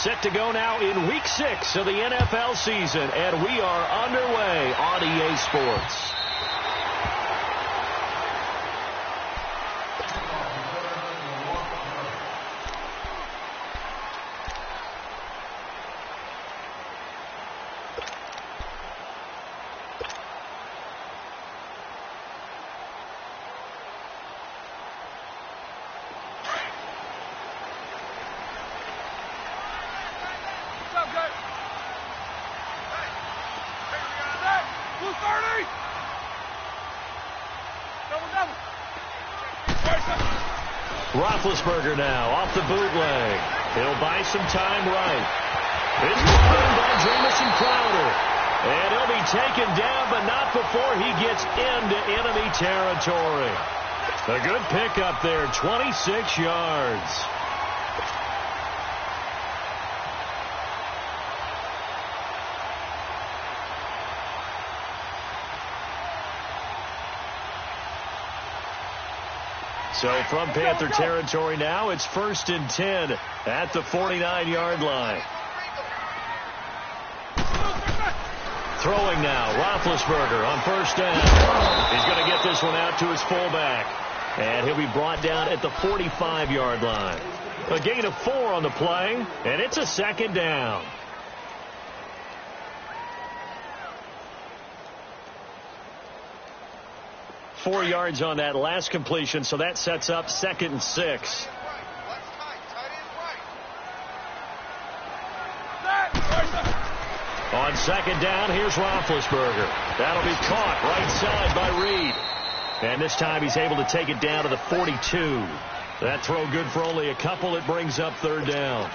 Set to go now in Week 6 of the NFL season, and we are underway on EA Sports. Roethlisberger now off the bootleg. He'll buy some time right. It's brought in by Jamison Crowder. And he'll be taken down, but not before he gets into enemy territory. A good pickup there, 26 yards. So from Panther territory now, it's 1st and 10 at the 49-yard line. Throwing now, Roethlisberger on 1st down. He's going to get this one out to his fullback. And he'll be brought down at the 45-yard line. A gain of 4 on the play, and it's a 2nd down. Four yards on that last completion, so that sets up 2nd and 6. On 2nd down, here's Roethlisberger. That'll be caught right side by Reed. And this time he's able to take it down to the 42. That throw good for only a couple. It brings up 3rd down.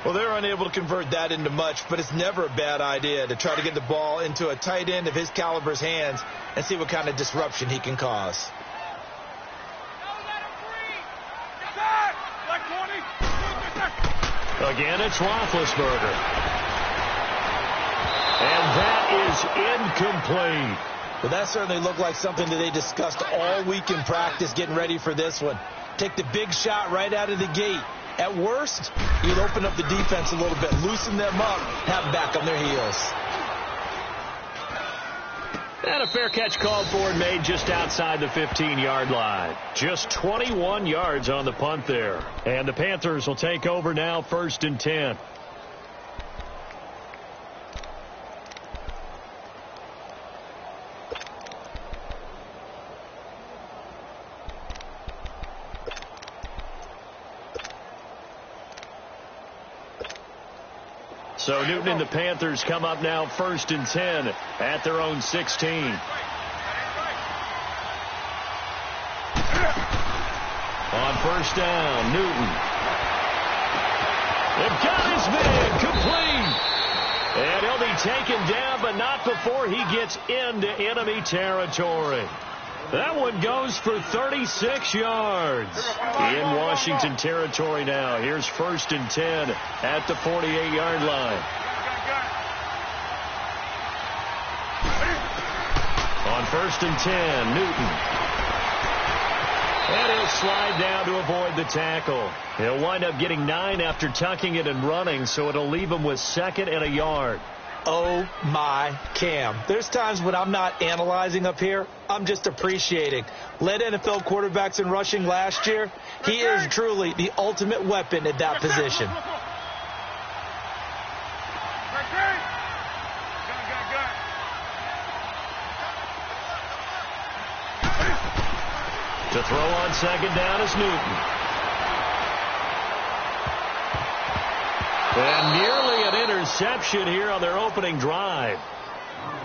Well, they're unable to convert that into much, but it's never a bad idea to try to get the ball into a tight end of his caliber's hands and see what kind of disruption he can cause. Again, it's Roethlisberger. And that is incomplete. Well, that certainly looked like something that they discussed all week in practice getting ready for this one. Take the big shot right out of the gate. At worst, you'd open up the defense a little bit, loosen them up, have them back on their heels. And a fair catch called for and made just outside the 15-yard line. Just 21 yards on the punt there. And the Panthers will take over now, 1st and 10. So Newton and the Panthers come up now 1st and 10 at their own 16. On 1st down, Newton. They've got his man complete. And he'll be taken down, but not before he gets into enemy territory. That one goes for 36 yards. In Washington territory now. Here's 1st and 10 at the 48-yard line. On 1st and 10, Newton. And he'll slide down to avoid the tackle. He'll wind up getting 9 after tucking it and running, so it'll leave him with 2nd and a yard. Oh, my Cam. There's times when I'm not analyzing up here. I'm just appreciating. Led NFL quarterbacks in rushing last year. He is truly the ultimate weapon at that position. To throw on 2nd down is Newton. And nearly an interception here on their opening drive.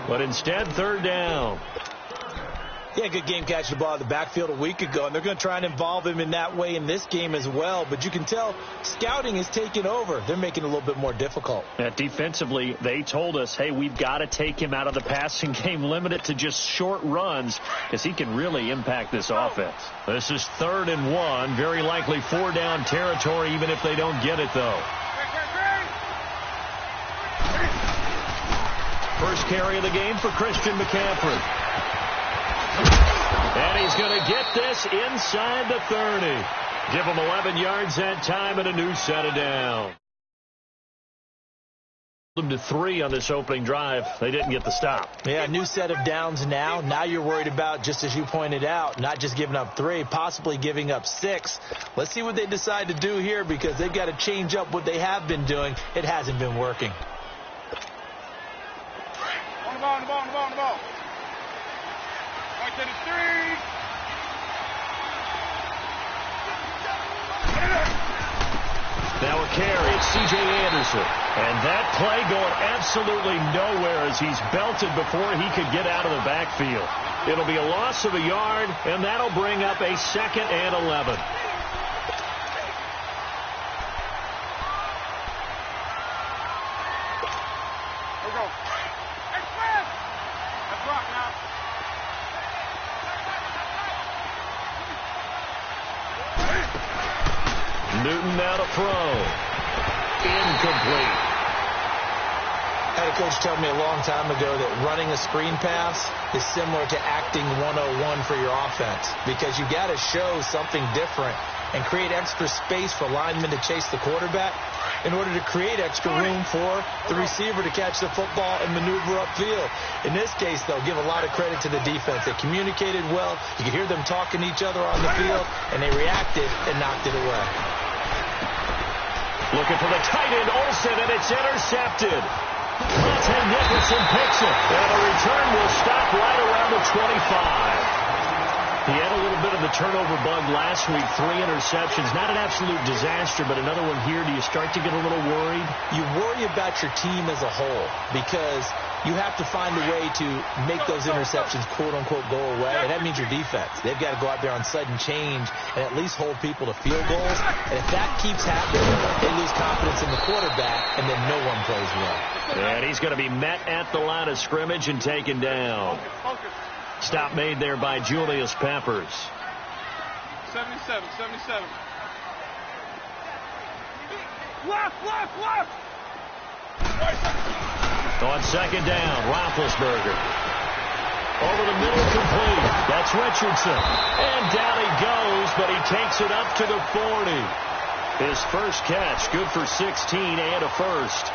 But instead, 3rd down. Yeah, good game catching the ball in the backfield a week ago, and they're going to try and involve him in that way in this game as well. But you can tell scouting is taking over. They're making it a little bit more difficult. Defensively, they told us, hey, we've got to take him out of the passing game, limit it to just short runs, because he can really impact this offense. This is 3rd and 1, very likely 4-down territory, even if they don't get it, though. First carry of the game for Christian McCaffrey. And he's going to get this inside the 30. Give him 11 yards that time and a new set of down. them to 3 on this opening drive. They didn't get the stop. Yeah, new set of downs now. Now you're worried about, just as you pointed out, not just giving up 3, possibly giving up 6. Let's see what they decide to do here, because they've got to change up what they have been doing. It hasn't been working. On the ball. Right to the 3. Now a carry. It's C.J. Anderson. And that play going absolutely nowhere as he's belted before he could get out of the backfield. It'll be a loss of a yard, and that'll bring up a 2nd and 11. Here we go. Express! That's rock now. Newton now to throw. Incomplete. I had a coach tell me a long time ago that running a screen pass is similar to acting 101 for your offense, because you got to show something different and create extra space for linemen to chase the quarterback in order to create extra room for the receiver to catch the football and maneuver upfield. In this case, though, give a lot of credit to the defense. They communicated well. You could hear them talking to each other on the field, and they reacted and knocked it away. Looking for the tight end, Olsen, and it's intercepted. Monte Nicholson picks it, and a return will stop right around the 25. He had a little bit of the turnover bug last week, 3 interceptions. Not an absolute disaster, but another one here. Do you start to get a little worried? You worry about your team as a whole, because you have to find a way to make those interceptions, quote-unquote, go away, and that means your defense. They've got to go out there on sudden change and at least hold people to field goals. And if that keeps happening, they lose confidence in the quarterback, and then no one plays well. And he's going to be met at the line of scrimmage and taken down. Stop made there by Julius Peppers. 77. Left! On 2nd down, Roethlisberger. Over the middle, complete. That's Richardson. And down he goes, but he takes it up to the 40. His first catch, good for 16 and a first.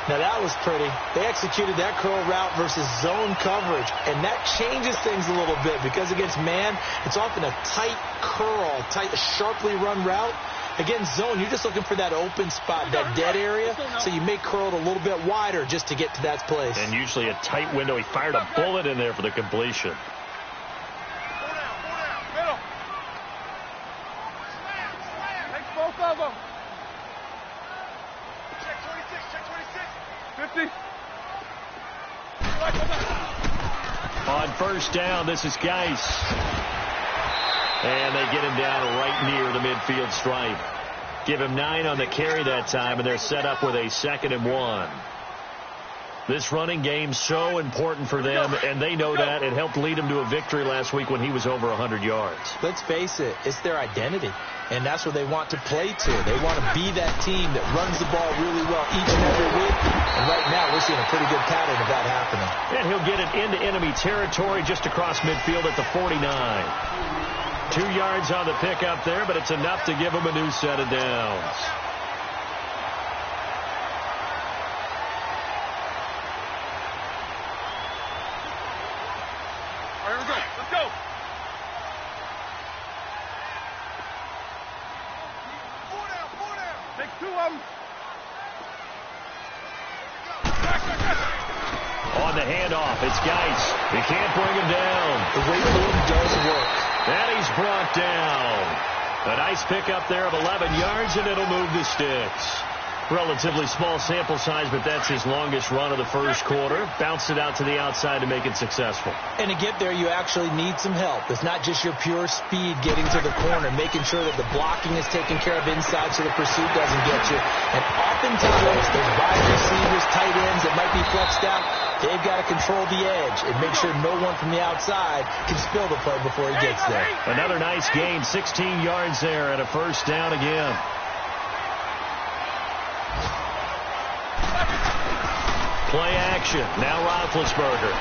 Now, that was pretty. They executed that curl route versus zone coverage, and that changes things a little bit, because against man, it's often a tight curl, sharply run route. Against zone, you're just looking for that open spot, that dead area, so you may curl it a little bit wider just to get to that place. And usually a tight window. He fired a bullet in there for the completion. Middle. Take both of them. Check 26. 50. On 1st down, this is Geis. And they get him down right near the midfield stripe. Give him 9 on the carry that time, and they're set up with a 2nd and 1. This running game so important for them, and they know that. It helped lead them to a victory last week when he was over 100 yards. Let's face it, it's their identity, and that's what they want to play to. They want to be that team that runs the ball really well each and every week, and right now we're seeing a pretty good pattern of that happening. And he'll get it into enemy territory just across midfield at the 49. 2 yards on the pickup there, but it's enough to give him a new set of downs. All right, here we go. Let's go. Four down. Take 2 of them. On the handoff, it's Geis. He can't bring him down. The weight room does work. And he's brought down. A nice pickup there of 11 yards, and it'll move the sticks. Relatively small sample size, but that's his longest run of the first quarter. Bounced it out to the outside to make it successful. And to get there, you actually need some help. It's not just your pure speed getting to the corner, making sure that the blocking is taken care of inside so the pursuit doesn't get you. And oftentimes, those wide receivers, tight ends that might be flexed out, they've got to control the edge and make sure no one from the outside can spill the play before he gets there. Another nice gain, 16 yards there, and a 1st down again. Play action. Now Roethlisberger.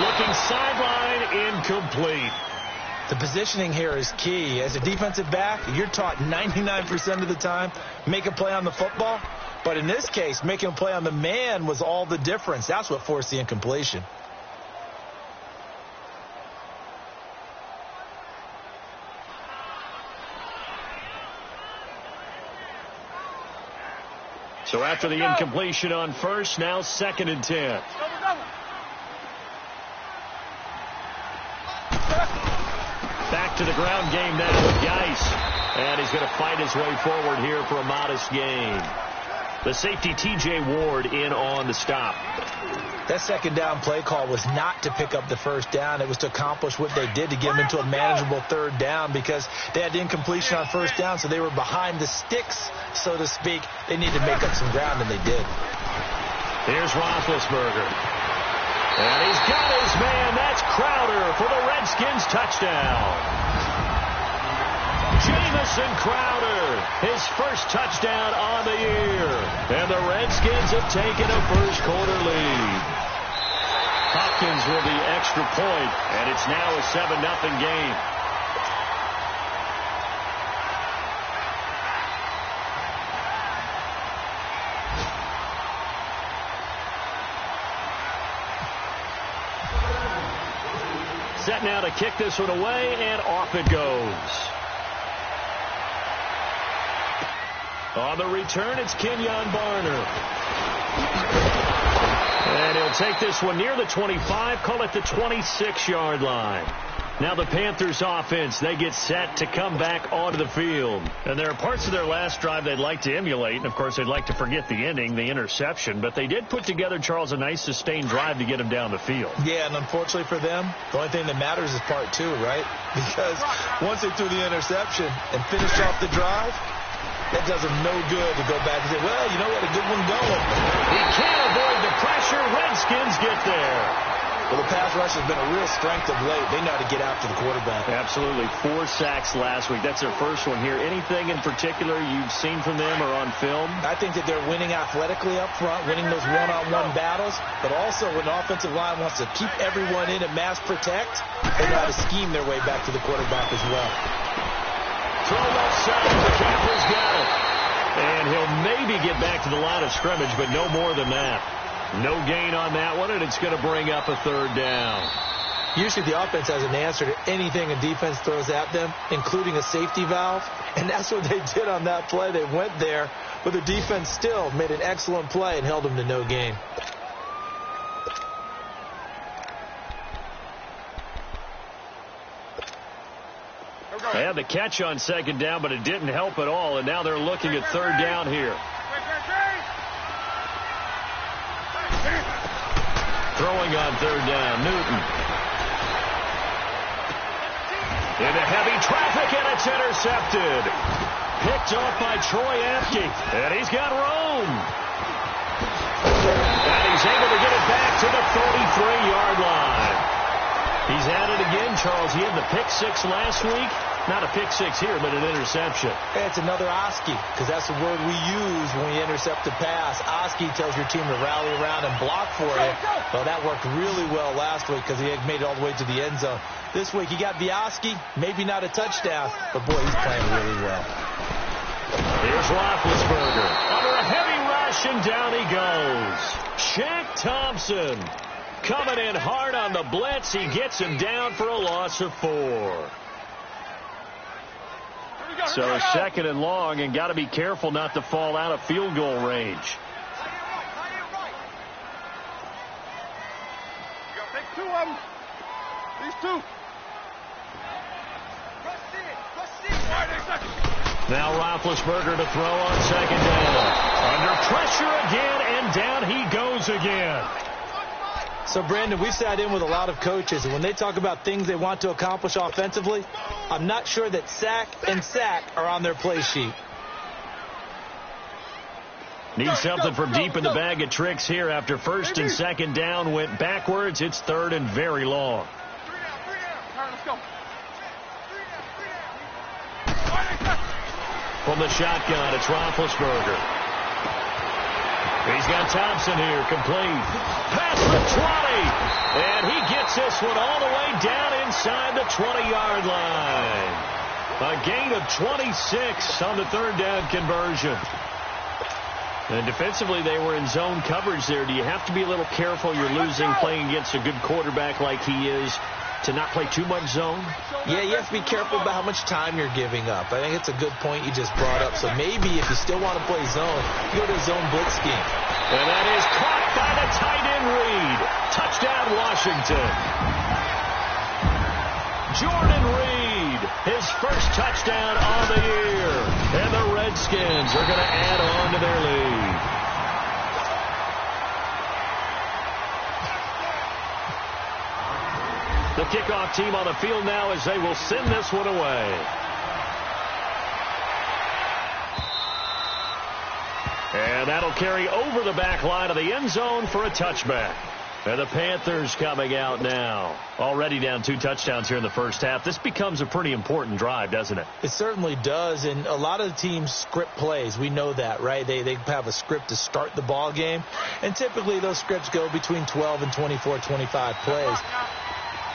Looking sideline, incomplete. The positioning here is key. As a defensive back, you're taught 99% of the time, make a play on the football. But in this case, making a play on the man was all the difference. That's what forced the incompletion. So after the incompletion on first, now 2nd and 10. Back to the ground game now with Geis. And he's going to fight his way forward here for a modest gain. The safety, T.J. Ward, in on the stop. That second down play call was not to pick up the first down. It was to accomplish what they did, to get them into a manageable third down, because they had the incompletion on first down, so they were behind the sticks, so to speak. They needed to make up some ground, and they did. Here's Roethlisberger. And he's got his man. That's Crowder for the Redskins touchdown. Jamison Crowder, his first touchdown on the year. And the Redskins have taken a first-quarter lead. Hopkins with the extra point, and it's now a 7-0 game. Set now to kick this one away, and off it goes. On the return, it's Kenyon Barner. And he'll take this one near the 25, call it the 26-yard line. Now the Panthers offense, they get set to come back onto the field. And there are parts of their last drive they'd like to emulate. And, of course, they'd like to forget the ending, the interception. But they did put together, Charles, a nice sustained drive to get them down the field. Yeah, and unfortunately for them, the only thing that matters is part 2, right? Because once they threw the interception and finished off the drive, that does them no good to go back and say, well, you know, we had a good one going. He can't avoid the pressure. Redskins get there. Well, the pass rush has been a real strength of late. They know how to get after the quarterback. Absolutely. 4 sacks last week. That's their first one here. Anything in particular you've seen from them or on film? I think that they're winning athletically up front, winning those one-on-one battles, but also when the offensive line wants to keep everyone in and mass protect, they know how to scheme their way back to the quarterback as well. Throw left side. McCaffrey's got it. And he'll maybe get back to the line of scrimmage, but no more than that. No gain on that one, and it's going to bring up a third down. Usually the offense has an answer to anything a defense throws at them, including a safety valve. And that's what they did on that play. They went there, but the defense still made an excellent play and held them to no gain. They had the catch on second down, but it didn't help at all, and now they're looking at third down here. Throwing on third down, Newton. Into heavy traffic, and it's intercepted. Picked off by Troy Apke, and he's got room. And he's able to get it back to the 33-yard line. He's at it again, Charles. He had the pick 6 last week. Not a pick 6 here, but an interception. It's another Oski, because that's the word we use when we intercept a pass. Oski tells your team to rally around and block for you. Well, that worked really well last week because he had made it all the way to the end zone. This week he got the Oski, maybe not a touchdown, but boy, he's playing really well. Here's Roethlisberger. Under a heavy rush, and down he goes. Shaq Thompson coming in hard on the blitz. He gets him down for a loss of 4. So 2nd and long, and got to be careful not to fall out of field goal range. Take 2 of them. These 2. Now Roethlisberger to throw on second down. Under pressure again, and down he goes again. So, Brandon, we've sat in with a lot of coaches, and when they talk about things they want to accomplish offensively, I'm not sure that sack and sack are on their play sheet. Need something from deep in the bag of tricks here after first and second down went backwards. It's third and very long. From the shotgun, it's Roethlisberger. He's got Thompson here, complete. Pass for 20. And he gets this one all the way down inside the 20-yard line. A gain of 26 on the third down conversion. And defensively, they were in zone coverage there. Do you have to be a little careful? You're losing playing against a good quarterback like he is to not play too much zone? Yeah, you have to be careful about how much time you're giving up. I think it's a good point you just brought up. So maybe if you still want to play zone, you go to a zone blitz scheme. And that is caught by the tight end Reed. Touchdown, Washington. Jordan Reed, his first touchdown on the year. And the Redskins are going to add on to their lead. The kickoff team on the field now as they will send this one away. And that'll carry over the back line of the end zone for a touchback. And the Panthers coming out now. Already down 2 touchdowns here in the first half. This becomes a pretty important drive, doesn't it? It certainly does, and a lot of the teams script plays. We know that, right? They have a script to start the ball game, and typically those scripts go between 12 and 24, 25 plays.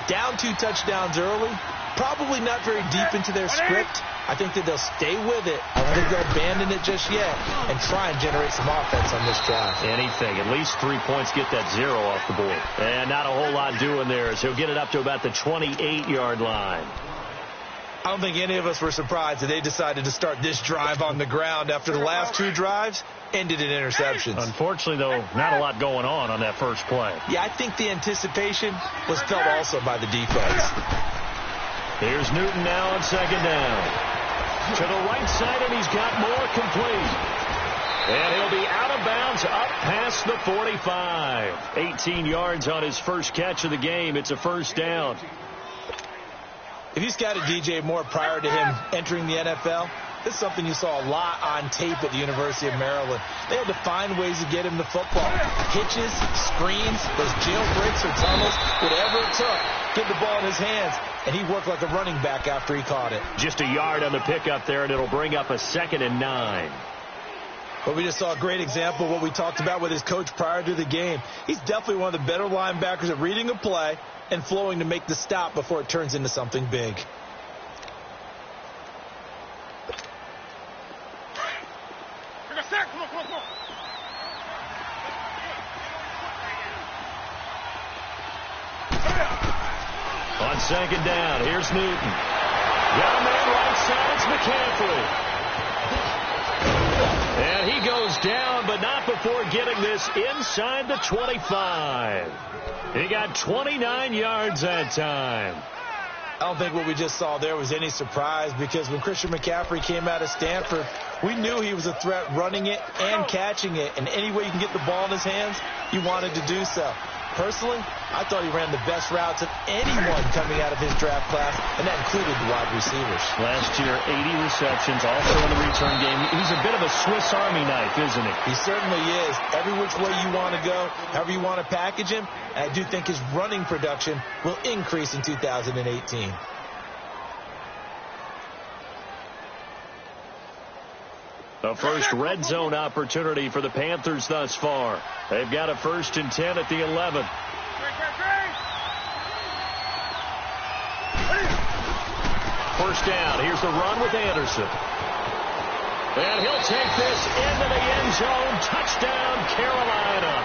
Down 2 touchdowns early, probably not very deep into their script. I think that they'll stay with it. I don't think they'll abandon it just yet and try and generate some offense on this drive. Anything. At least 3 points, get that 0 off the board. And not a whole lot doing there as he'll get it up to about the 28-yard line. I don't think any of us were surprised that they decided to start this drive on the ground after the last 2 drives ended in interceptions. Unfortunately, though, not a lot going on that first play. Yeah, I think the anticipation was felt also by the defense. Here's Newton now on second down. To the right side, and he's got more complete. And he'll be out of bounds up past the 45. 18 yards on his first catch of the game. It's a first down. If you scouted DJ Moore prior to him entering the NFL, this is something you saw a lot on tape at the University of Maryland. They had to find ways to get him the football. Hitches, screens, those jailbreaks or tunnels, whatever it took, get the ball in his hands. And he worked like a running back after he caught it. Just a yard on the pickup there, and it'll bring up a 2nd and 9. But we just saw a great example of what we talked about with his coach prior to the game. He's definitely one of the better linebackers at reading a play and flowing to make the stop before it turns into something big. On second down, here's Newton. Got a man right side, it's McCaffrey. And he goes down, but not before getting this inside the 25. He got 29 yards that time. I don't think what we just saw there was any surprise, because when Christian McCaffrey came out of Stanford, we knew he was a threat running it and catching it. And any way you can get the ball in his hands, you wanted to do so. Personally, I thought he ran the best routes of anyone coming out of his draft class, and that included the wide receivers. Last year, 80 receptions, also in the return game. He's a bit of a Swiss Army knife, isn't he? He certainly is. Every which way you want to go, however you want to package him, and I do think his running production will increase in 2018. The first red zone opportunity for the Panthers thus far. They've got a 1st and 10 at the 11. First down. Here's the run with Anderson. And he'll take this into the end zone. Touchdown, Carolina.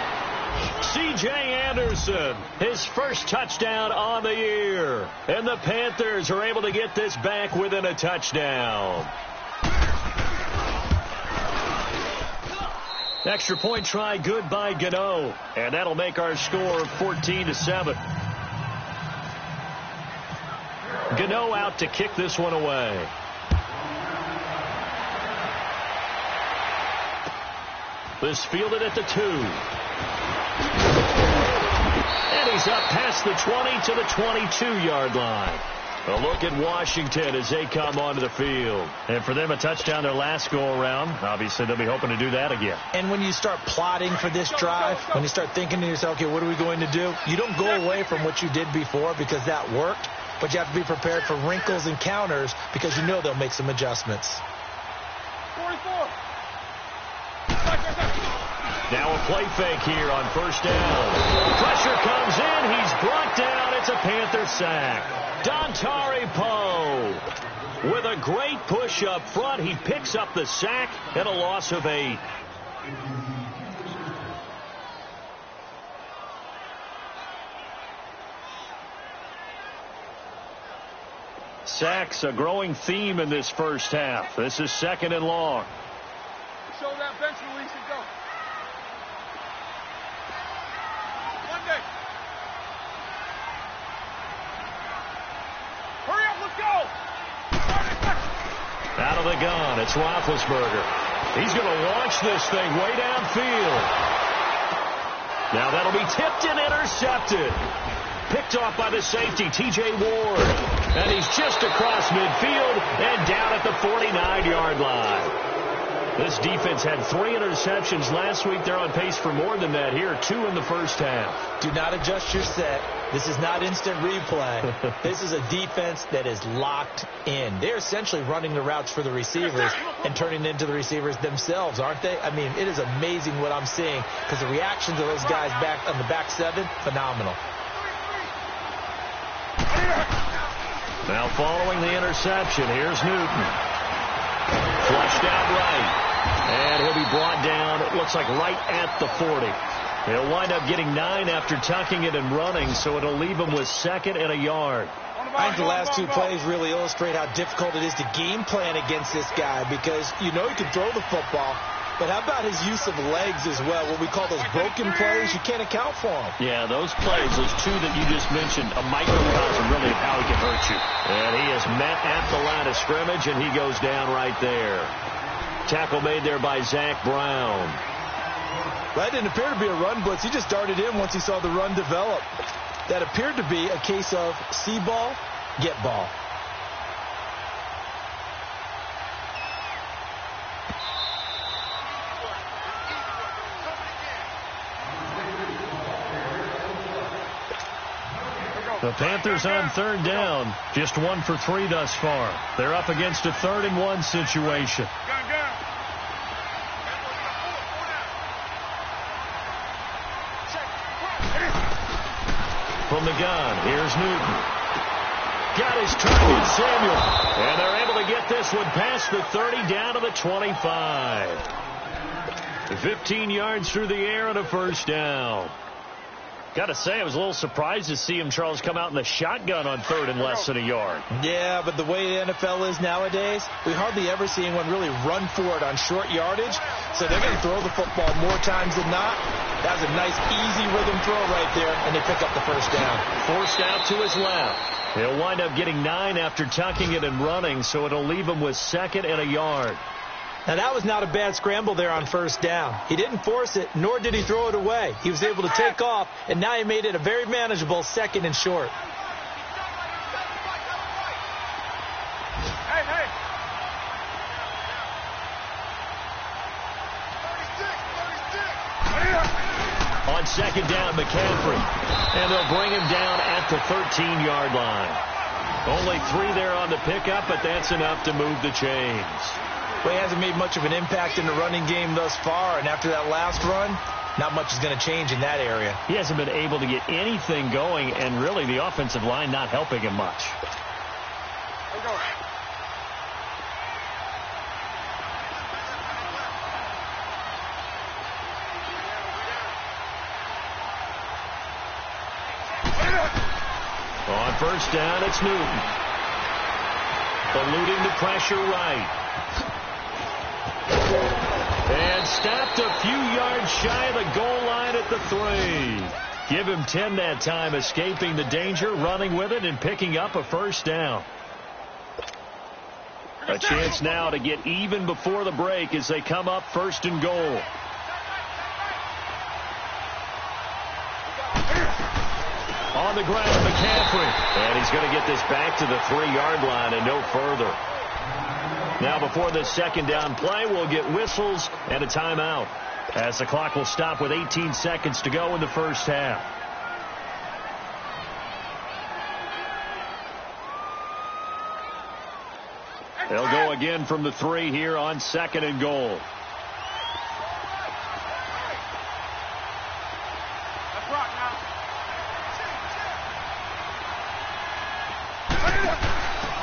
C.J. Anderson, his first touchdown on the year. And the Panthers are able to get this back within a touchdown. Extra point try good by Gano. And that'll make our score 14-7. Gano out to kick this one away. This fielded at the 2. And he's up past the 20 to the 22-yard line. A look at Washington as they come onto the field. And for them, a touchdown their last go-around. Obviously, they'll be hoping to do that again. And when you start plotting for this drive, when you start thinking to yourself, okay, what are we going to do? You don't go away from what you did before because that worked, but you have to be prepared for wrinkles and counters because you know they'll make some adjustments. 44. Now a play fake here on first down. Pressure comes in. He's brought down. It's a Panther sack. Dontari Poe with a great push up front. He picks up the sack and a loss of 8. Sacks, a growing theme in this first half. This is 2nd and long. Show that bench release and go. Monday. Hurry up, let's go. Out of the gun, it's Roethlisberger. He's going to launch this thing way downfield. Now that'll be tipped and intercepted. Picked off by the safety, T.J. Ward. And he's just across midfield and down at the 49-yard line. This defense had 3 interceptions last week. They're on pace for more than that here, 2 in the first half. Do not adjust your set. This is not instant replay. This is a defense that is locked in. They're essentially running the routes for the receivers and turning into the receivers themselves, aren't they? I mean, it is amazing what I'm seeing because the reactions of those guys back on the back 7, phenomenal. Now following the interception, here's Newton. Flushed out right. And he'll be brought down, it looks like right at the 40. He'll wind up getting 9 after tucking it and running, so it'll leave him with 2nd and a yard. I think the last 2 plays really illustrate how difficult it is to game plan against this guy because you know he can throw the football, but how about his use of legs as well? What we call those broken plays, you can't account for them. Yeah, those plays, those 2 that you just mentioned, a microcosm really of how he can hurt you. And he is met at the line of scrimmage, and he goes down right there. Tackle made there by Zach Brown. That didn't appear to be a run blitz. He just darted in once he saw the run develop. That appeared to be a case of see ball, get ball. The Panthers on 3rd down, just 1 for 3 thus far. They're up against a 3rd and 1 situation. From the gun, here's Newton. Got his target, Samuel. And they're able to get this one past the 30 down to the 25. 15 yards through the air and a first down. Got to say, I was a little surprised to see him, Charles, come out in the shotgun on 3rd and less than a yard. Yeah, but the way the NFL is nowadays, we hardly ever see anyone really run for it on short yardage. So they're going to throw the football more times than not. That was a nice, easy rhythm throw right there, and they pick up the first down. Forced out to his left. He'll wind up getting 9 after tucking it and running, so it'll leave him with 2nd and a yard. Now, that was not a bad scramble there on first down. He didn't force it, nor did he throw it away. He was able to take off, and now he made it a very manageable 2nd and short. Hey, hey. 36. On 2nd down, McCaffrey. And they'll bring him down at the 13-yard line. Only 3 there on the pickup, but that's enough to move the chains. Well, he hasn't made much of an impact in the running game thus far, and after that last run, not much is going to change in that area. He hasn't been able to get anything going, and really the offensive line not helping him much. Let's go. On first down, it's Newton. Eluding the pressure right. And stopped a few yards shy of the goal line at the 3. Give him 10 that time, escaping the danger, running with it, and picking up a first down. A chance now to get even before the break as they come up 1st and goal. On the ground, McCaffrey. And he's going to get this back to the 3-yard line and no further. Now before this 2nd down play, we'll get whistles and a timeout, as the clock will stop with 18 seconds to go in the first half. They'll go again from the 3 here on 2nd and goal.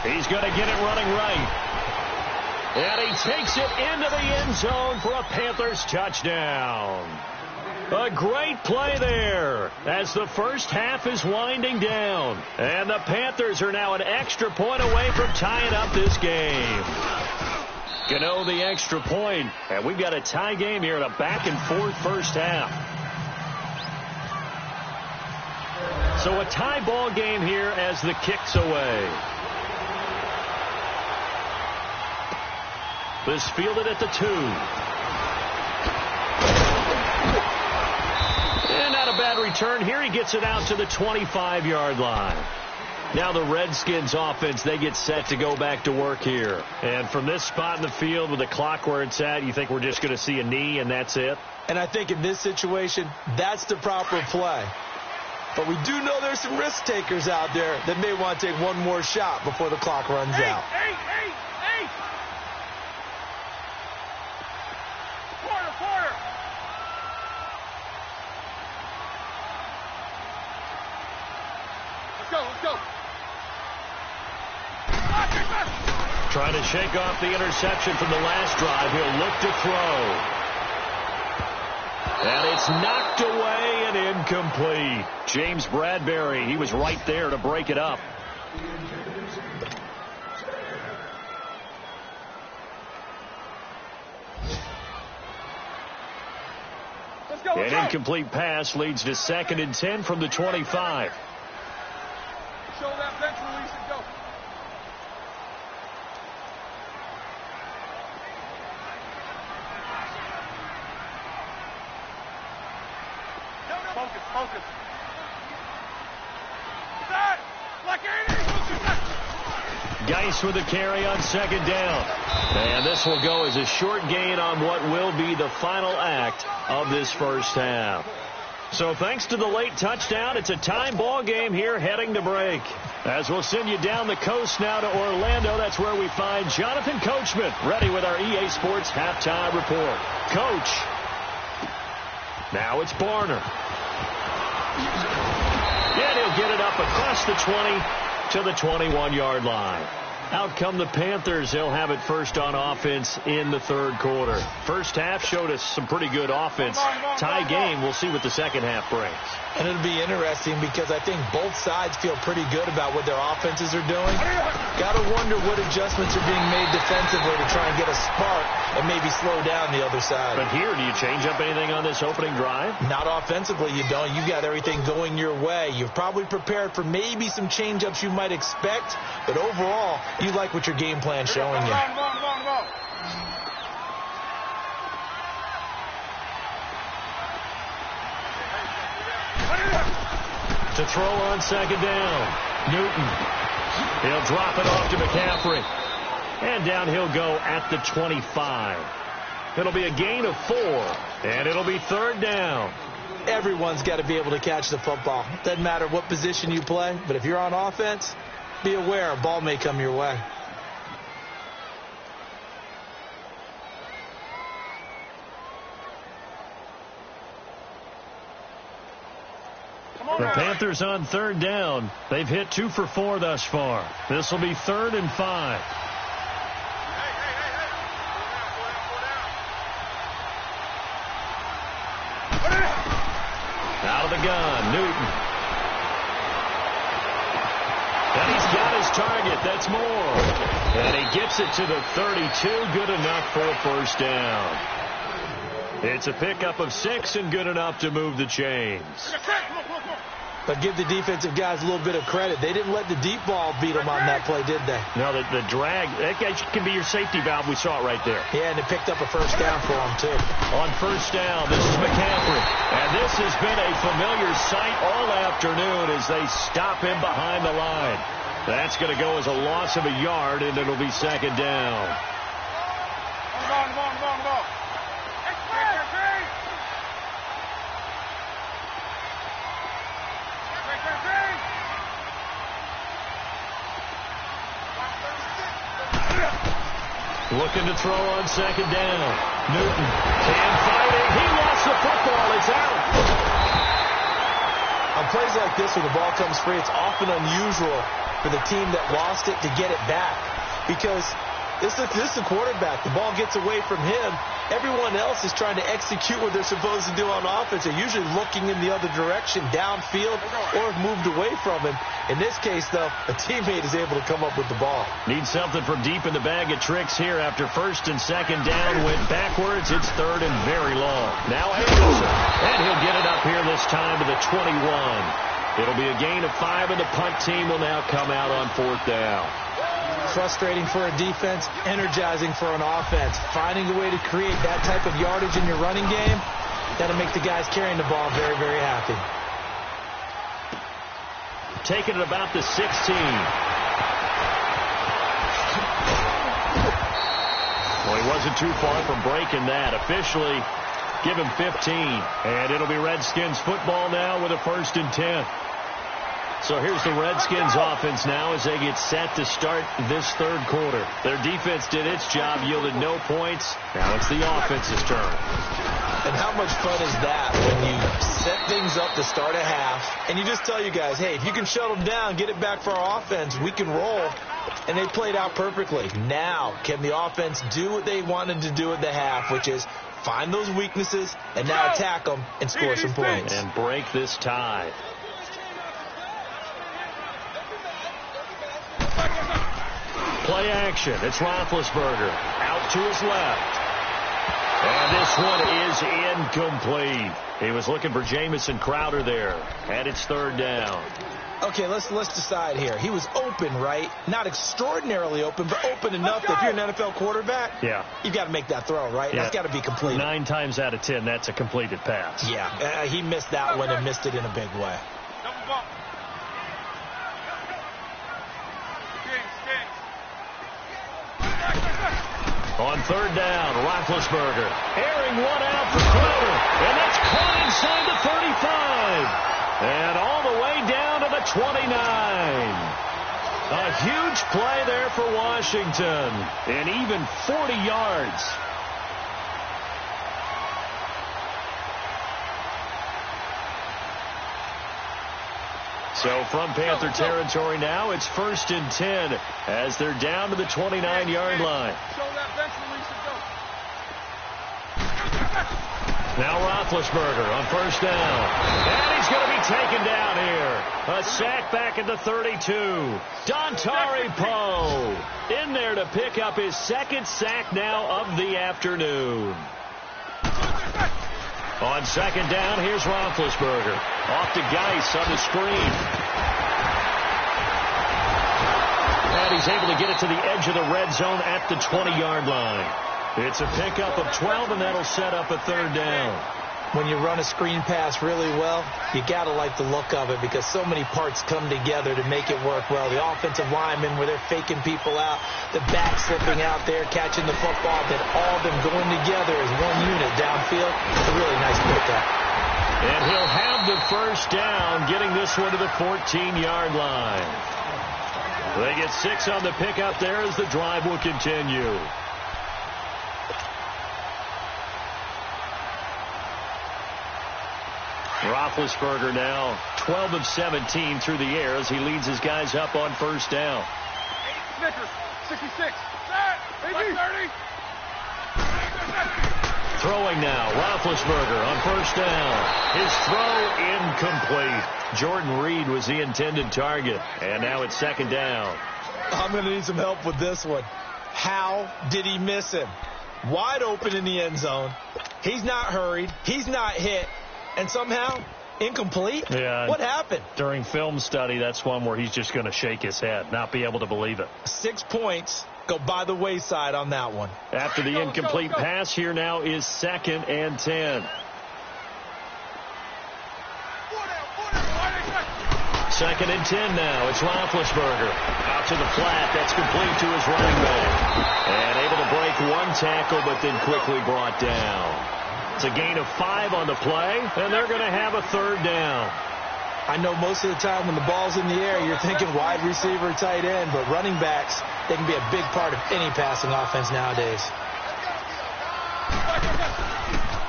He's going to get it running right. And he takes it into the end zone for a Panthers touchdown. A great play there as the first half is winding down. And the Panthers are now an extra point away from tying up this game. Gano the extra point, and we've got a tie game here in a back-and-forth first half. So a tie ball game here as the kick's away. This fielded at the 2. And not a bad return here. He gets it out to the 25-yard line. Now the Redskins offense, they get set to go back to work here. And from this spot in the field with the clock where it's at, you think we're just going to see a knee and that's it? And I think in this situation, that's the proper play. But we do know there's some risk takers out there that may want to take one more shot before the clock runs out. Hey! Quarter! Let's go! Trying to shake off the interception from the last drive. He'll look to throw. And it's knocked away and incomplete. James Bradbury, he was right there to break it up. An incomplete pass leads to 2nd and 10 from the 25. Show that bench release and go. Focus. Geis with a carry on 2nd down. And this will go as a short gain on what will be the final act of this first half. So thanks to the late touchdown, it's a time ball game here heading to break. As we'll send you down the coast now to Orlando, that's where we find Jonathan Coachman ready with our EA Sports halftime report. Coach. Now it's Barner. And he'll get it up across the 20 to the 21-yard line. Out come the Panthers. They'll have it first on offense in the 3rd quarter. First half showed us some pretty good offense. Tie game. We'll see what the second half brings. And it'll be interesting because I think both sides feel pretty good about what their offenses are doing. Got to wonder what adjustments are being made defensively to try and get a spark and maybe slow down the other side. But here, do you change up anything on this opening drive? Not offensively, you don't. You've got everything going your way. You've probably prepared for maybe some change-ups you might expect, but overall, you like what your game plan's showing you. To throw on 2nd down. Newton. He'll drop it off to McCaffrey. And down he'll go at the 25. It'll be a gain of 4. And it'll be 3rd down. Everyone's got to be able to catch the football. Doesn't matter what position you play, but if you're on offense, be aware a ball may come your way. The Panthers on 3rd down. They've hit 2 for 4 thus far. This will be 3rd and 5. Out of the gun, Newton. And he's got his target. That's more. And he gets it to the 32. Good enough for a first down. It's a pickup of 6 and good enough to move the chains. But give the defensive guys a little bit of credit. They didn't let the deep ball beat them on that play, did they? No, the drag, that can be your safety valve. We saw it right there. Yeah, and it picked up a first down for them, too. On first down, this is McCaffrey. And this has been a familiar sight all afternoon as they stop him behind the line. That's going to go as a loss of a yard, and it'll be 2nd down. Looking to throw on 2nd down. Newton. Cam fighting. He lost the football. It's out. On plays like this where the ball comes free, it's often unusual for the team that lost it to get it back. Because This is the quarterback. The ball gets away from him. Everyone else is trying to execute what they're supposed to do on offense. They're usually looking in the other direction, downfield, or have moved away from him. In this case, though, a teammate is able to come up with the ball. Needs something from deep in the bag of tricks here after first and second down. Went backwards. It's third and very long. Now Anderson. And he'll get it up here this time to the 21. It'll be a gain of 5, and the punt team will now come out on fourth down. Frustrating for a defense, energizing for an offense. Finding a way to create that type of yardage in your running game, that'll make the guys carrying the ball very, very happy. Taking it about the 16. Well, he wasn't too far from breaking that. Officially, give him 15. And it'll be Redskins football now with a 1st and 10. So here's the Redskins offense now as they get set to start this third quarter. Their defense did its job, yielded no points. Now it's the offense's turn. And how much fun is that when you set things up to start a half and you just tell you guys, hey, if you can shut them down, get it back for our offense, we can roll. And they played out perfectly. Now, can the offense do what they wanted to do at the half, which is find those weaknesses and now attack them and score some points. And break this tie. Play action. It's Roethlisberger out to his left. And this one is incomplete. He was looking for Jamison Crowder there. And it's third down. Okay, let's decide here. He was open, right? Not extraordinarily open, but open enough that if you're an NFL quarterback, you've got to make that throw, right? Yeah. That's got to be completed. 9 times out of 10, that's a completed pass. Yeah, he missed that one and missed it in a big way. On third down, Roethlisberger airing one out for Crowder, and that's caught inside the 35. And all the way down to the 29. A huge play there for Washington. And even 40 yards. So from Panther territory now, it's 1st and 10 as they're down to the 29-yard line. Now Roethlisberger on first down. And he's going to be taken down here. A sack back at the 32. Dontari Poe in there to pick up his second sack now of the afternoon. On second down, here's Roethlisberger. Off to Geis on the screen. And he's able to get it to the edge of the red zone at the 20-yard line. It's a pickup of 12, and that'll set up a third down. When you run a screen pass really well, you got to like the look of it because so many parts come together to make it work well. The offensive linemen where they're faking people out, the back slipping out there, catching the football, then all of them going together as one unit downfield. It's a really nice pickup. And he'll have the first down, getting this one to the 14-yard line. They get 6 on the pickup there as the drive will continue. Roethlisberger now 12 of 17 through the air as he leads his guys up on first down. Snickers, 66. 30. Throwing now, Roethlisberger on first down. His throw incomplete. Jordan Reed was the intended target. And now it's second down. I'm going to need some help with this one. How did he miss him? Wide open in the end zone. He's not hurried. He's not hit. And somehow, incomplete? Yeah. What happened? During film study, that's one where he's just going to shake his head, not be able to believe it. 6 points go by the wayside on that one. After the incomplete pass, here now is 2nd and 10. Second and 10 now. It's Roethlisberger. Out to the flat. That's complete to his running back. And able to break one tackle, but then quickly brought down. It's a gain of 5 on the play, and they're going to have a third down. I know most of the time when the ball's in the air, you're thinking wide receiver, tight end, but running backs, they can be a big part of any passing offense nowadays.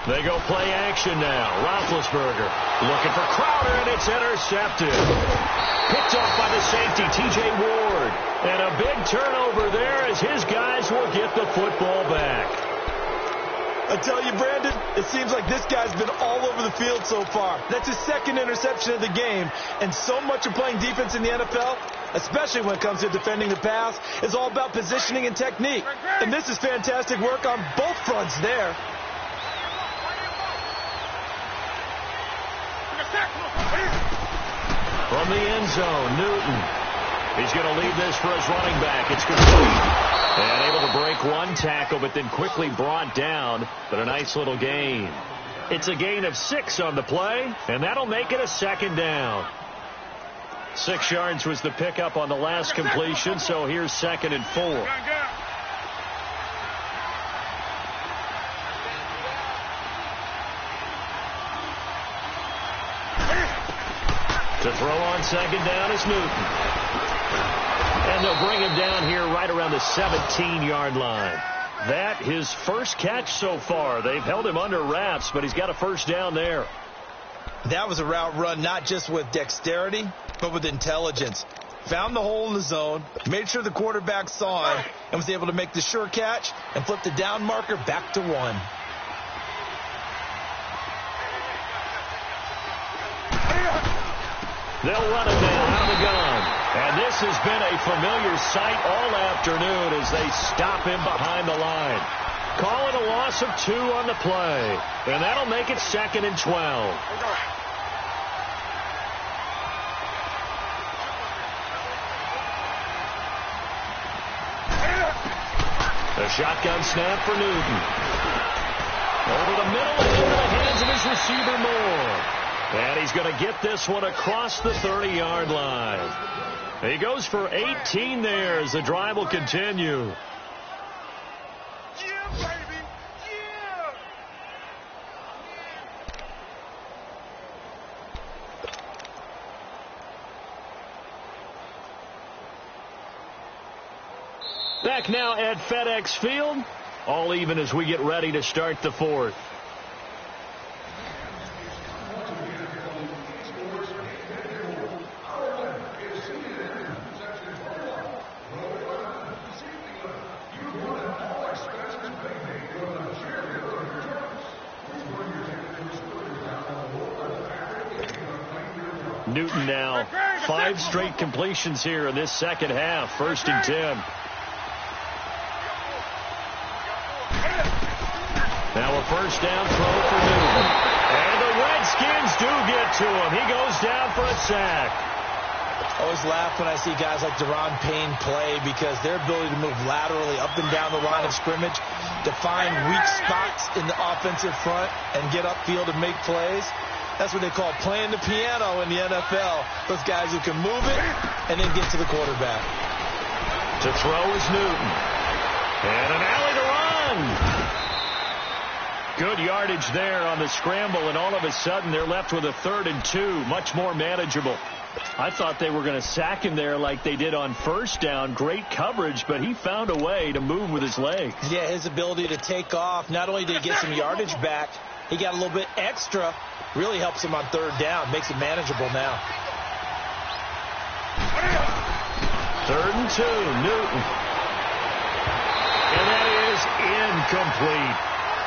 They go play action now. Roethlisberger looking for Crowder, and it's intercepted. Picked off by the safety, T.J. Ward. And a big turnover there as his guys will get the football back. I tell you, Brandon, it seems like this guy's been all over the field so far. That's his second interception of the game, and so much of playing defense in the NFL, especially when it comes to defending the pass, is all about positioning and technique. And this is fantastic work on both fronts there. From the end zone, Newton. He's going to leave this for his running back. It's complete. And able to break one tackle, but then quickly brought down. But a nice little gain. It's a gain of 6 on the play, and that'll make it a second down. 6 yards was the pickup on the last completion, so here's 2nd and 4. To throw on 2nd down is Newton. And they'll bring him down here right around the 17-yard line. That his first catch so far. They've held him under wraps, but he's got a first down there. That was a route run not just with dexterity, but with intelligence. Found the hole in the zone, made sure the quarterback saw him, and was able to make the sure catch and flip the down marker back to 1. They'll run it now out of the gun. And this has been a familiar sight all afternoon as they stop him behind the line. Calling a loss of 2 on the play. And that'll make it 2nd and 12. The shotgun snap for Newton. Over the middle and into the hands of his receiver Moore. And he's going to get this one across the 30-yard line. He goes for 18 there as the drive will continue. Yeah, baby. Yeah. Back now at FedEx Field. All even as we get ready to start the 4th. Newton now 5 straight completions here in this second half. 1st and 10. Now a first down throw for Newton. And the Redskins do get to him. He goes down for a sack. I always laugh when I see guys like Deron Payne play because their ability to move laterally up and down the line of scrimmage, to find weak spots in the offensive front and get upfield and make plays. That's what they call playing the piano in the NFL. Those guys who can move it and then get to the quarterback. To throw is Newton. And an alley to run. Good yardage there on the scramble, and all of a sudden they're left with a 3rd and 2. Much more manageable. I thought they were going to sack him there like they did on 1st down. Great coverage, but he found a way to move with his legs. Yeah, his ability to take off. Not only did he get some yardage back, he got a little bit extra. Really helps him on 3rd down. Makes it manageable now. 3rd and 2, Newton. And that is incomplete.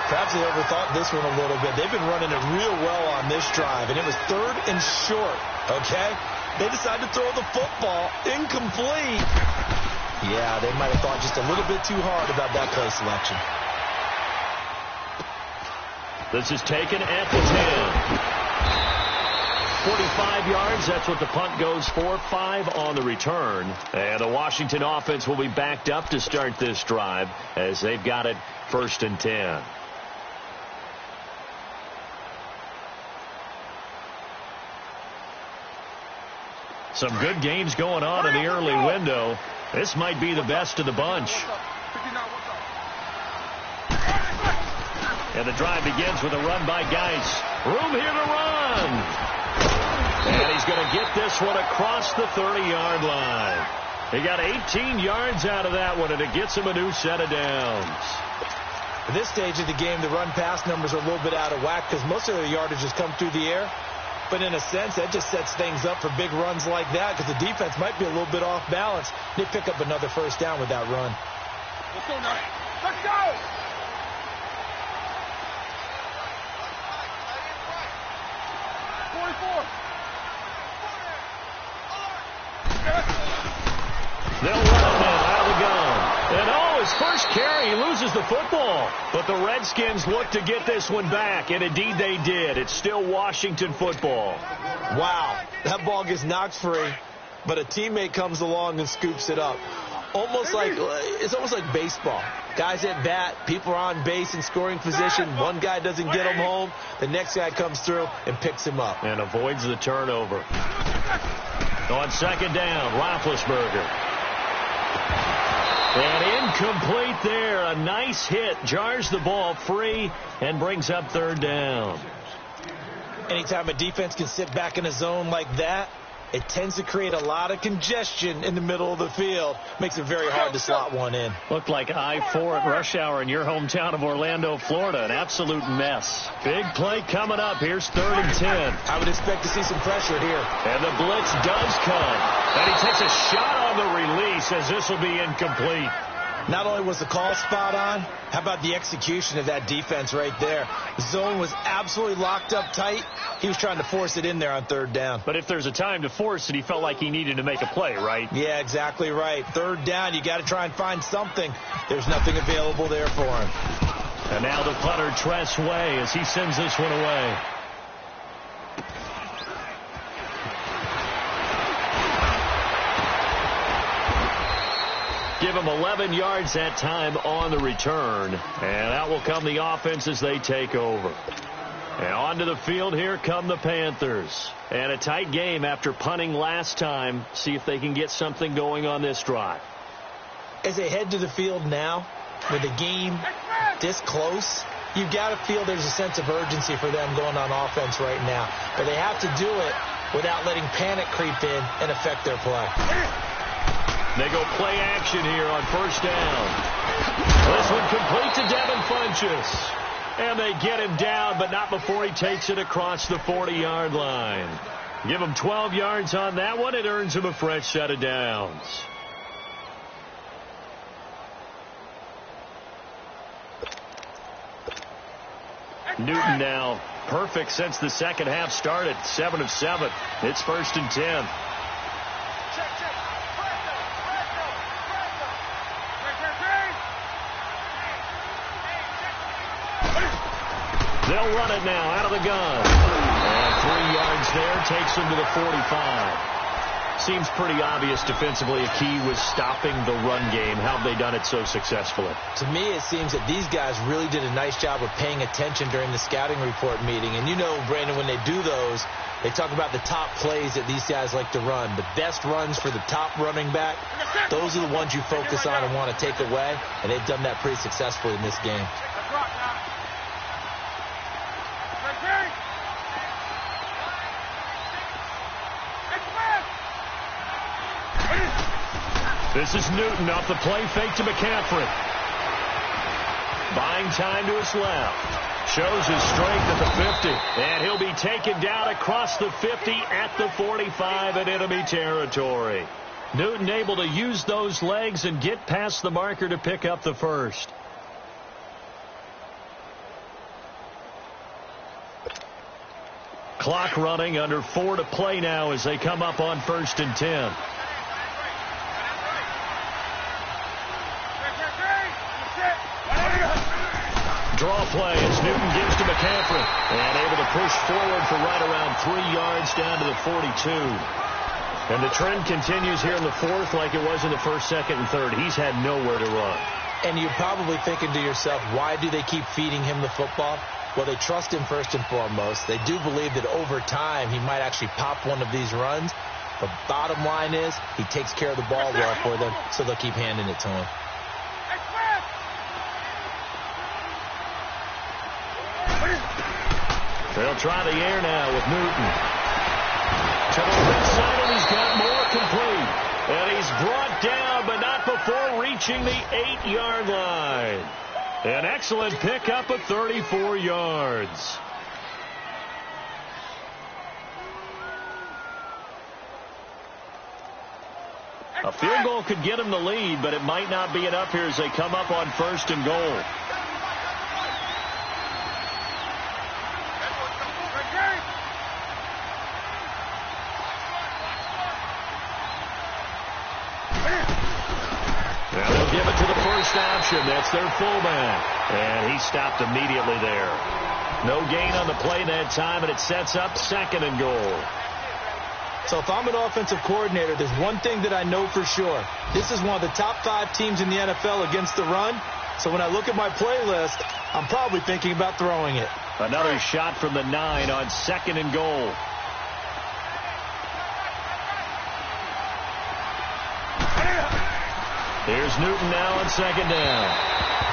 Perhaps they overthought this one a little bit. They've been running it real well on this drive, and it was 3rd and short, okay? They decided to throw the football incomplete. Yeah, they might have thought just a little bit too hard about that play selection. This is taken at the 10. 45 yards, that's what the punt goes for. 5 on the return. And the Washington offense will be backed up to start this drive as they've got it 1st and 10. Some good games going on in the early window. This might be the best of the bunch. And the drive begins with a run by Geis. Room here to run. And he's going to get this one across the 30-yard line. He got 18 yards out of that one, and it gets him a new set of downs. At this stage of the game, the run-pass numbers are a little bit out of whack because most of their yardage has come through the air. But in a sense, that just sets things up for big runs like that because the defense might be a little bit off balance. They pick up another 1st down with that run. Let's go now. Let's go! They'll run it now out of the gun. And oh, his first carry, he loses the football. But the Redskins look to get this one back, and indeed they did. It's still Washington football. Wow, that ball gets knocked free, but a teammate comes along and scoops it up. It's almost like baseball. Guys at bat, people are on base in scoring position. One guy doesn't get him home. The next guy comes through and picks him up. And avoids the turnover. On second down, Roethlisberger. And incomplete there. A nice hit. Jars the ball free and brings up third down. Anytime a defense can sit back in a zone like that, it tends to create a lot of congestion in the middle of the field. Makes it very hard to slot one in. Looked like I-4 at rush hour in your hometown of Orlando, Florida. An absolute mess. Big play coming up. Here's 3rd and 10. I would expect to see some pressure here. And the blitz does come. And he takes a shot on the release as this will be incomplete. Not only was the call spot on, how about the execution of that defense right there? The zone was absolutely locked up tight. He was trying to force it in there on 3rd down. But if there's a time to force it, he felt like he needed to make a play, right? Yeah, exactly right. 3rd down, you got to try and find something. There's nothing available there for him. And now the punter, Tress Way, as he sends this one away. Give him 11 yards that time on the return. And out will come the offense as they take over. And onto the field here come the Panthers. And a tight game after punting last time. See if they can get something going on this drive. As they head to the field now, with the game this close, you've got to feel there's a sense of urgency for them going on offense right now. But they have to do it without letting panic creep in and affect their play. They go play action here on 1st down. This one complete to Devin Funchess. And they get him down, but not before he takes it across the 40-yard line. Give him 12 yards on that one. It earns him a fresh set of downs. Newton now perfect since the second half started. 7 of 7. It's 1st and 10. They'll run it now out of the gun. And 3 yards there takes them to the 45. Seems pretty obvious defensively a key was stopping the run game. How have they done it so successfully? To me, it seems that these guys really did a nice job of paying attention during the scouting report meeting. And you know, Brandon, when they do those, they talk about the top plays that these guys like to run. The best runs for the top running back, those are the ones you focus on and want to take away. And they've done that pretty successfully in this game. This is Newton off the play fake to McCaffrey. Buying time to his left. Shows his strength at the 50. And he'll be taken down across the 50 at the 45 in enemy territory. Newton able to use those legs and get past the marker to pick up the first. Clock running, under 4 to play now as they come up on 1st and 10. Draw play as Newton gives to McCaffrey. And able to push forward for right around 3 yards down to the 42. And the trend continues here in the 4th like it was in the 1st, 2nd, and 3rd. He's had nowhere to run. And you're probably thinking to yourself, why do they keep feeding him the football? Well, they trust him first and foremost. They do believe that over time he might actually pop one of these runs. But bottom line is he takes care of the ball well for them, so they'll keep handing it to him. They'll try the air now with Newton. To the left side, and he's got more complete. And he's brought down, but not before reaching the 8-yard line. An excellent pickup of 34 yards. A field goal could get them the lead, but it might not be enough here as they come up on 1st and goal. Now they'll give it to the first option. That's their fullback. And he stopped immediately there. No gain on the play that time, and it sets up 2nd and goal. So if I'm an offensive coordinator, there's one thing that I know for sure. This is one of the top 5 teams in the NFL against the run. So when I look at my playlist, I'm probably thinking about throwing it. Another shot from the 9 on 2nd and goal. Here's Newton now on 2nd down.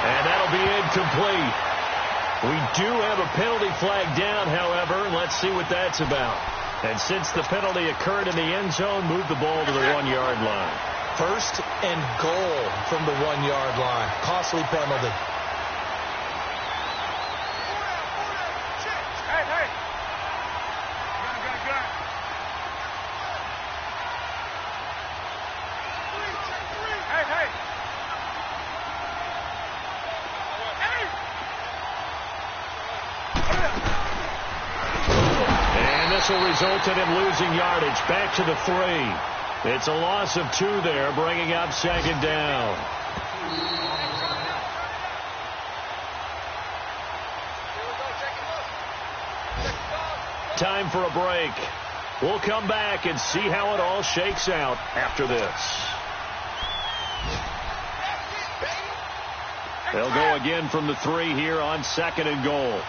And that'll be incomplete. We do have a penalty flag down, however, and let's see what that's about. And since the penalty occurred in the end zone, move the ball to the 1-yard line. 1st and goal from the 1-yard line. Costly penalty. Hey. Gun. Hey. And this will result in him losing yardage. Back to the 3. It's a loss of 2 there, bringing up 2nd down. Time for a break. We'll come back and see how it all shakes out after this. They'll go again from the 3 here on 2nd and goal.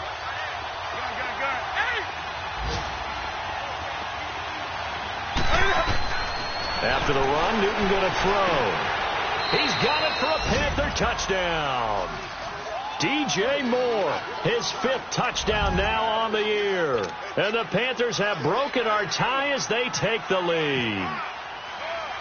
After the run, Newton going to throw. He's got it for a Panther touchdown. DJ Moore, his 5th touchdown now on the year. And the Panthers have broken our tie as they take the lead.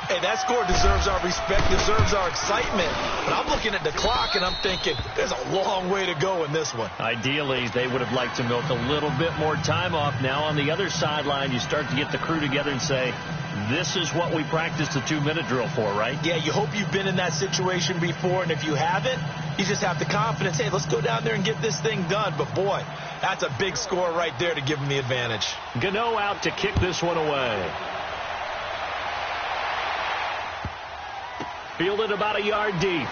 Hey, that score deserves our respect, deserves our excitement. But I'm looking at the clock, and I'm thinking there's a long way to go in this one. Ideally, they would have liked to milk a little bit more time off. Now on the other sideline, you start to get the crew together and say, this is what we practiced the 2-minute drill for, right? Yeah, you hope you've been in that situation before, and if you haven't, you just have the confidence, hey, let's go down there and get this thing done. But, boy, that's a big score right there to give them the advantage. Gano out to kick this one away. Fielded about a yard deep.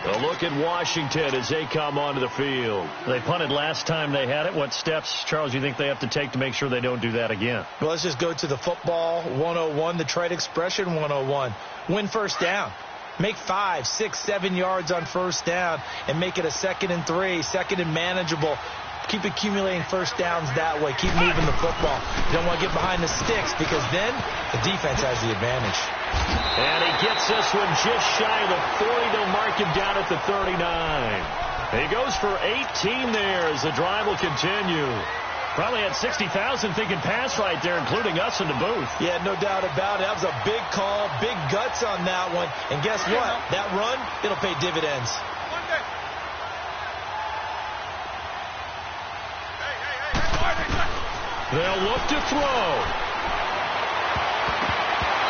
A look at Washington as they come onto the field. They punted last time they had it. What steps, Charles, you think they have to take to make sure they don't do that again? Well, let's just go to the football 101, the trite expression 101. Win 1st down. Make 5, 6, 7 yards on 1st down and make it a 2nd and 3, 2nd and manageable. Keep accumulating 1st downs that way. Keep moving the football. You don't want to get behind the sticks because then the defense has the advantage. And he gets this one just shy of the 40. They'll mark him down at the 39. He goes for 18 there as the drive will continue. Probably had 60,000 thinking pass right there, including us in the booth. Yeah, no doubt about it. That was a big call, big guts on that one. And guess what? That run, it'll pay dividends. They'll look to throw.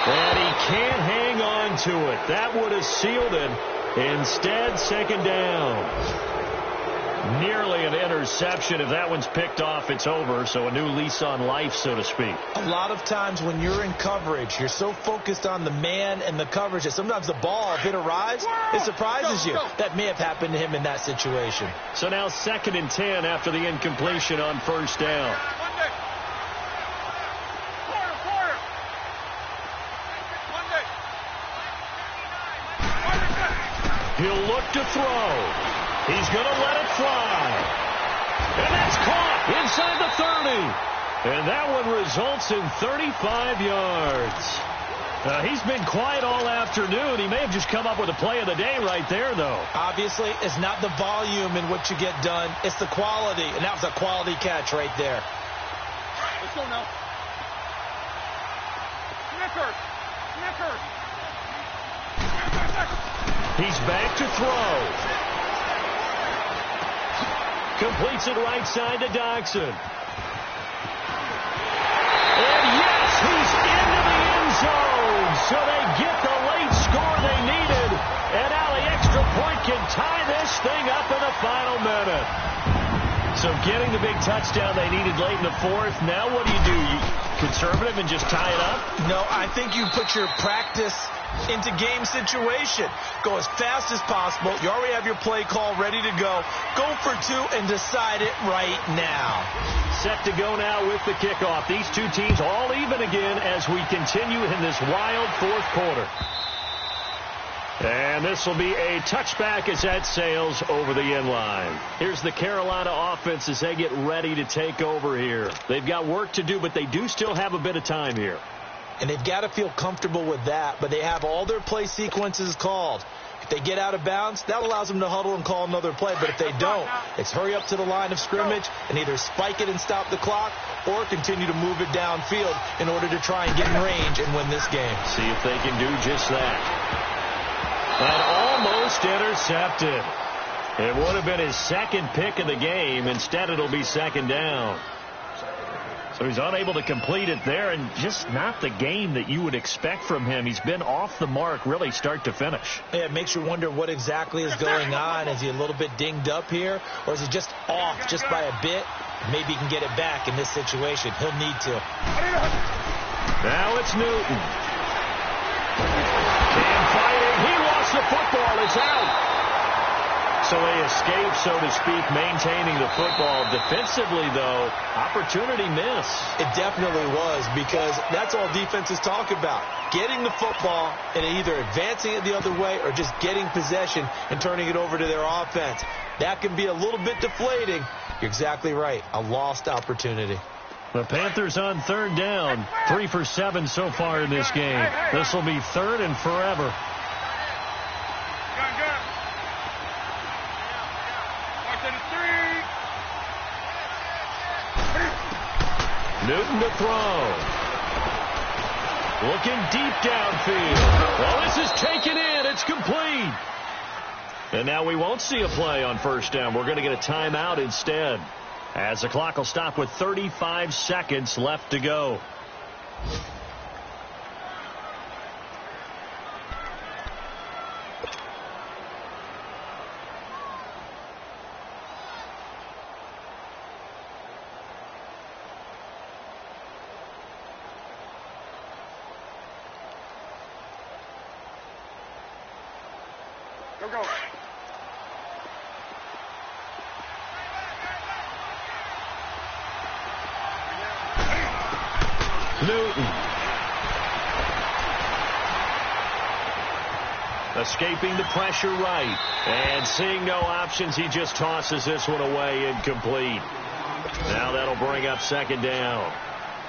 And he can't hang on to it. That would have sealed it. Instead, 2nd down. Nearly an interception. If that one's picked off, it's over. So a new lease on life, so to speak. A lot of times when you're in coverage, you're so focused on the man and the coverage that sometimes the ball, if it arrives, it surprises you. That may have happened to him in that situation. So now 2nd and 10 after the incompletion on 1st down. He'll look to throw. He's going to let it fly. And that's caught inside the 30. And that one results in 35 yards. He's been quiet all afternoon. He may have just come up with a play of the day right there, though. Obviously, it's not the volume in what you get done. It's the quality. And that was a quality catch right there. Let's go now. Snickers. He's back to throw. Completes it right side to Dodson. And yes, he's into the end zone. So they get the late score they needed. And now the extra point can tie this thing up in the final minute. So getting the big touchdown they needed late in the fourth. Now what do? You conservative and just tie it up? No, I think you put your practice into game situation. Go as fast as possible. You already have your play call ready to go. Go for two and decide it right now. Set to go now with the kickoff. These two teams all even again as we continue in this wild fourth quarter. And this will be a touchback as that sails over the end line. Here's the Carolina offense as they get ready to take over here. They've got work to do, but they do still have a bit of time here. And they've got to feel comfortable with that, but they have all their play sequences called. If they get out of bounds, that allows them to huddle and call another play. But if they don't, it's hurry up to the line of scrimmage and either spike it and stop the clock or continue to move it downfield in order to try and get in range and win this game. See if they can do just that. And almost intercepted. It would have been his second pick of the game. Instead, it'll be second down. So he's unable to complete it there, and just not the game that you would expect from him. He's been off the mark really start to finish. Yeah, it makes you wonder what exactly is going on. Is he a little bit dinged up here, or is he just off just by a bit? Maybe he can get it back in this situation. He'll need to. Now it's Newton. And fighting. He lost the football. It's out. So they escape, so to speak, maintaining the football. Defensively, though, opportunity miss. It definitely was, because that's all defenses talk about. Getting the football and either advancing it the other way or just getting possession and turning it over to their offense. That can be a little bit deflating. You're exactly right. A lost opportunity. The Panthers on third down. 3 for 7 so far in this game. This will be third and forever. Newton to throw. Looking deep downfield. Well, this is taken in. It's complete. And now we won't see a play on first down. We're going to get a timeout instead, as the clock will stop with 35 seconds left to go. Go. Newton. Escaping the pressure right. And seeing no options, he just tosses this one away, incomplete. Now that'll bring up second down.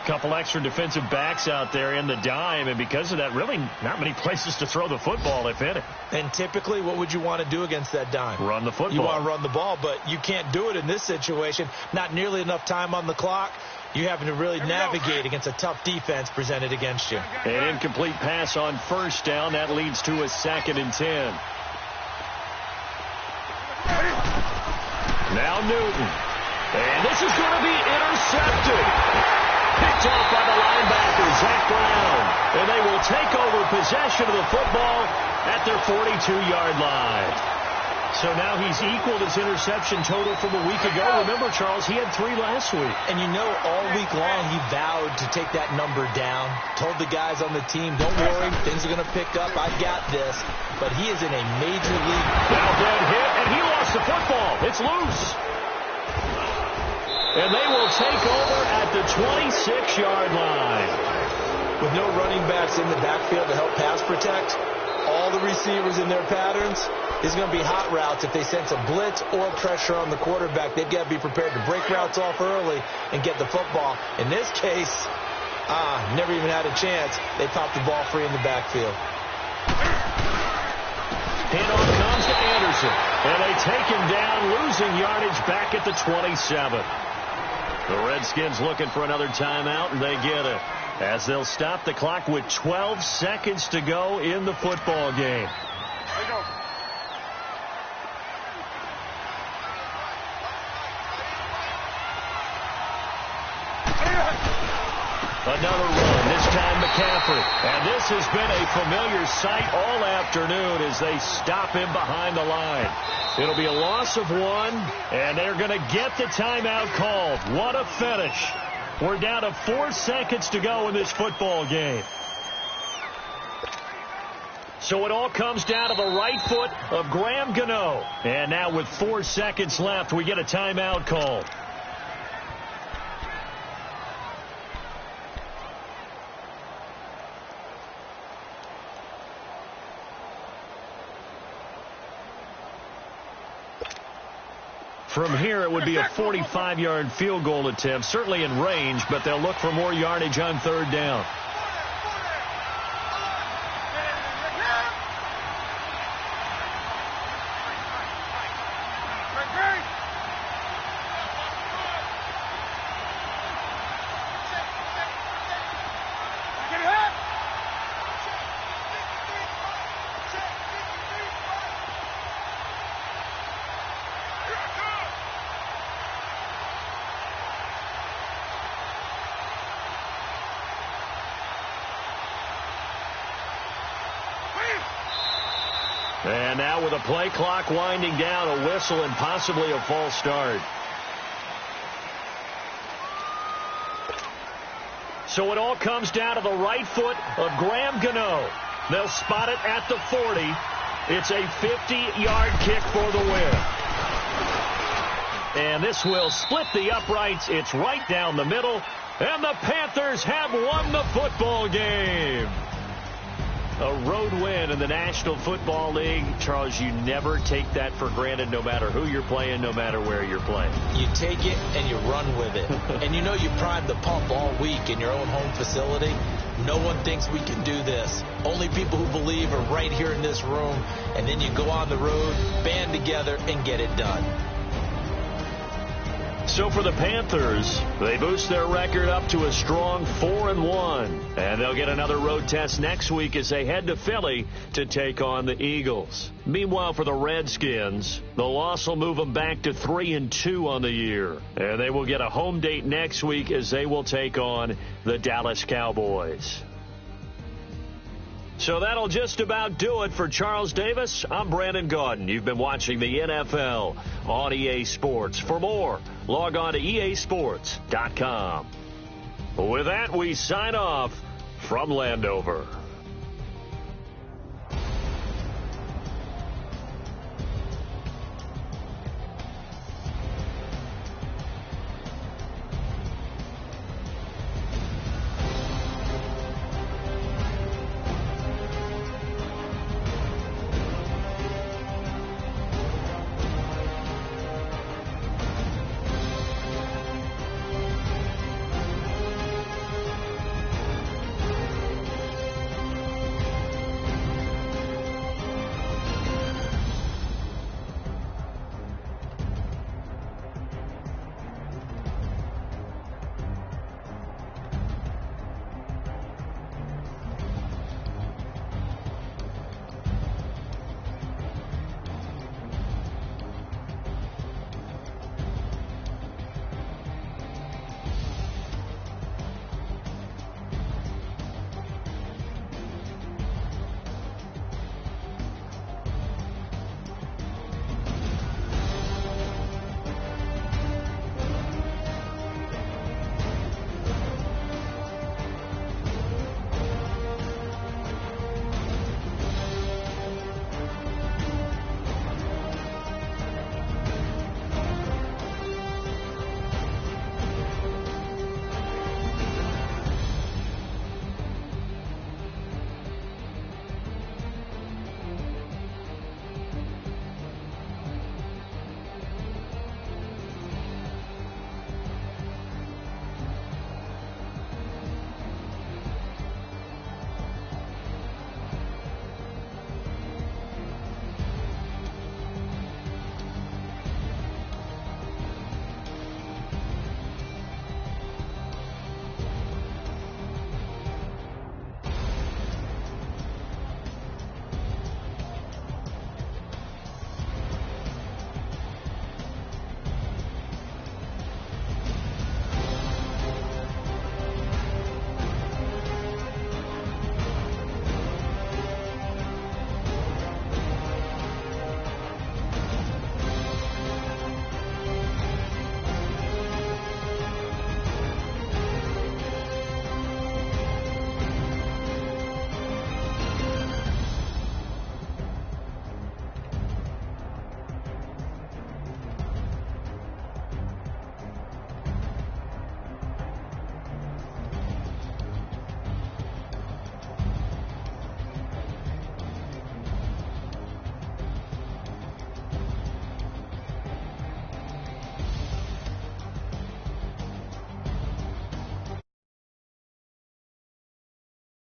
Couple extra defensive backs out there in the dime, and because of that, really not many places to throw the football, if any. And typically, what would you want to do against that dime? Run the football. You want to run the ball, but you can't do it in this situation. Not nearly enough time on the clock. You having to really navigate against a tough defense presented against you. An incomplete pass on first down. That leads to a 2nd and 10. Now Newton. And this is going to be intercepted. Picked off by the linebacker, Zach Brown. And they will take over possession of the football at their 42-yard line. So now he's equaled his interception total from a week ago. Remember, Charles, he had 3 last week. And you know, all week long he vowed to take that number down. Told the guys on the team, don't worry, things are going to pick up. I got this. But he is in a major league. Now dead hit, and he lost the football. It's loose. And they will take over at the 26-yard line. With no running backs in the backfield to help pass protect, all the receivers in their patterns, is going to be hot routes. If they sense a blitz or pressure on the quarterback, they've got to be prepared to break routes off early and get the football. In this case, never even had a chance. They popped the ball free in the backfield. Handoff comes to Anderson. And they take him down, losing yardage back at the 27. The Redskins looking for another timeout, and they get it, as they'll stop the clock with 12 seconds to go in the football game. Another run, this time McCaffrey. And this has been a familiar sight all afternoon as they stop him behind the line. It'll be a loss of 1, and they're going to get the timeout called. What a finish. We're down to 4 seconds to go in this football game. So it all comes down to the right foot of Graham Gano. And now with 4 seconds left, we get a timeout called. From here, it would be a 45-yard field goal attempt, certainly in range, but they'll look for more yardage on 3rd down. And now with a play clock winding down, a whistle and possibly a false start. So it all comes down to the right foot of Graham Gano. They'll spot it at the 40. It's a 50-yard kick for the win. And this will split the uprights. It's right down the middle. And the Panthers have won the football game. A road win in the National Football League. Charles, you never take that for granted no matter who you're playing, no matter where you're playing. You take it and you run with it. And you know you primed the pump all week in your own home facility. No one thinks we can do this. Only people who believe are right here in this room. And then you go on the road, band together, and get it done. So for the Panthers, they boost their record up to a strong 4-1. And they'll get another road test next week as they head to Philly to take on the Eagles. Meanwhile, for the Redskins, the loss will move them back to 3-2 on the year. And they will get a home date next week as they will take on the Dallas Cowboys. So that'll just about do it for Charles Davis. I'm Brandon Gaudin. You've been watching the NFL on EA Sports. For more, log on to easports.com. With that, we sign off from Landover.